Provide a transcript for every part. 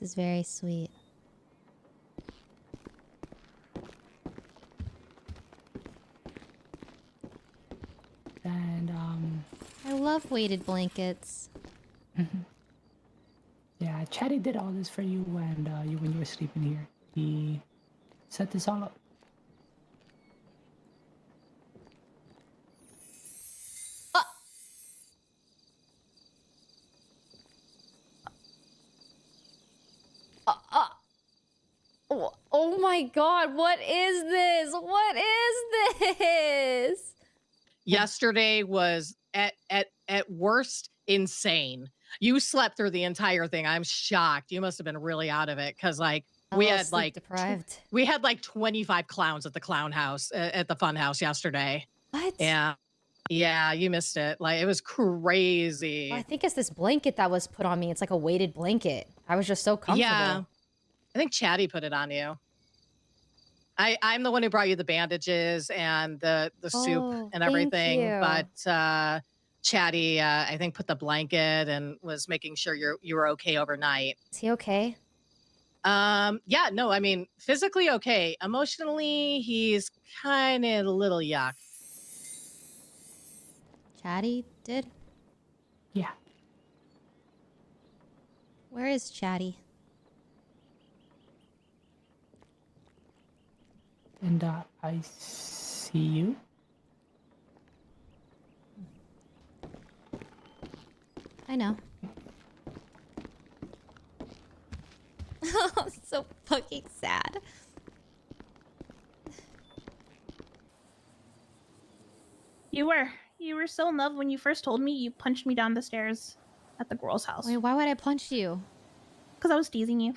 This is very sweet. And I love weighted blankets. yeah, Chatty did all this for you, and when you were sleeping here, he set this all up. Oh my god, what is this? What is this? Yesterday was at worst insane. You slept through the entire thing. I'm shocked. You must have been really out of it because like we had like deprived. we had like 25 clowns at the clown house at the fun house yesterday. What? Yeah. Yeah, you missed it. Like it was crazy. Well, I think it's this blanket that was put on me. It's like a weighted blanket. I was just so comfortable. Yeah. I think Chatty put it on you. I'm the one who brought you the bandages and the soup and everything, but Chatty, I think, put the blanket and was making sure you were okay overnight. Is he okay? Yeah, no, I mean, physically okay. Emotionally, he's kind of a little yuck. Chatty did? Yeah. Where is Chatty? And I see you. I know. I'm so fucking sad. You were so in love when you first told me. You punched me down the stairs at the girl's house. Wait, why would I punch you? Because I was teasing you.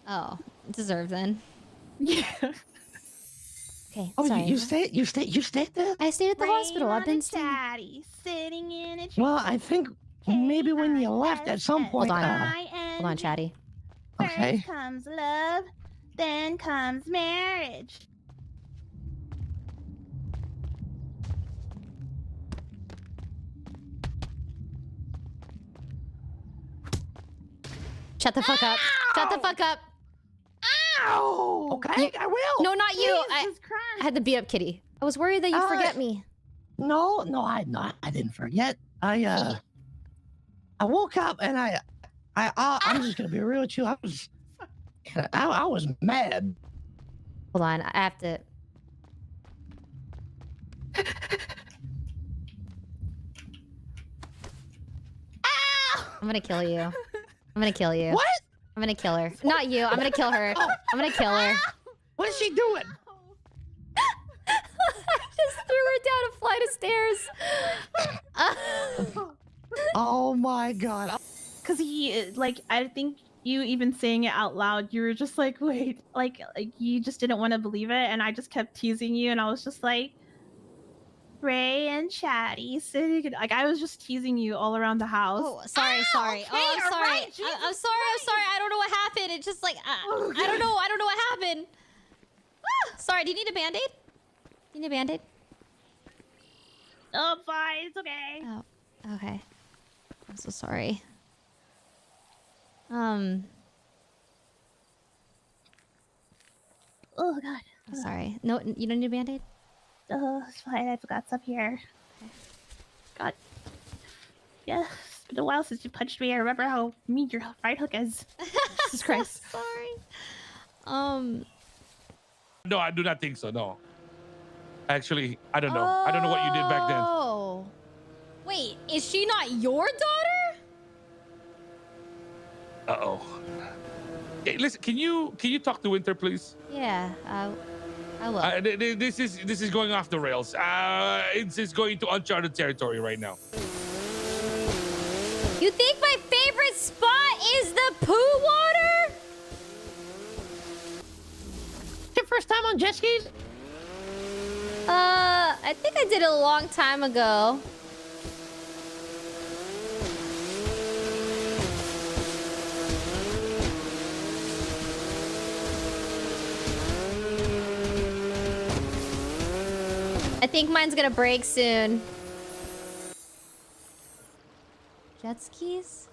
Oh, deserved then. Yeah. Okay, Oh, sorry. you stayed there? I stayed at the hospital. I've been staying. Chatty, sitting in a Well, I think maybe when you left at some point. Hold on, Chatty. Okay. First comes love, then comes marriage. Shut the fuck up. Shut the fuck up. Ow! Okay, I will. No, not you. I Jesus Christ. had to beat up Kitty. I was worried that you'd forget me. No, I didn't forget. I woke up and I'm just gonna be real with you. I was mad. Hold on, I have to. I'm gonna kill you. I'm gonna kill you. What? I'm gonna kill her. Not you. I'm gonna kill her. I'm gonna kill her. What is she doing? I just threw her down a flight of stairs. Oh my god. Because I think you even saying it out loud, you were just like, wait, like you just didn't want to believe it, and I just kept teasing you, and I was just like, Ray and Chatty sitting, like I was just teasing you all around the house. Oh, sorry. Okay, Oh, I'm sorry. right, I'm Jesus sorry. I'm sorry. I don't know what happened. It's just like Oh, I don't know. I don't know what happened. Sorry. Do you need a band-aid? Do you need a band-aid? Oh, fine, it's okay. Oh, okay. I'm so sorry. Oh God. I'm sorry. No, you don't need a band-aid? Oh, it's fine. I forgot some here. God. Yeah, it's been a while since you punched me. I remember how mean your right hook is. Jesus Christ. Sorry. No, I do not think so. No. Actually, I don't know. I don't know what you did back then. Oh. Wait, is she not your daughter? Uh-oh. Hey, listen, can you talk to Winter, please? Yeah, I will. This is going off the rails. It's going to uncharted territory right now. You think my favorite spot is the poo water? Your first time on jet skis? I think I did it a long time ago. I think mine's gonna break soon. Jet skis?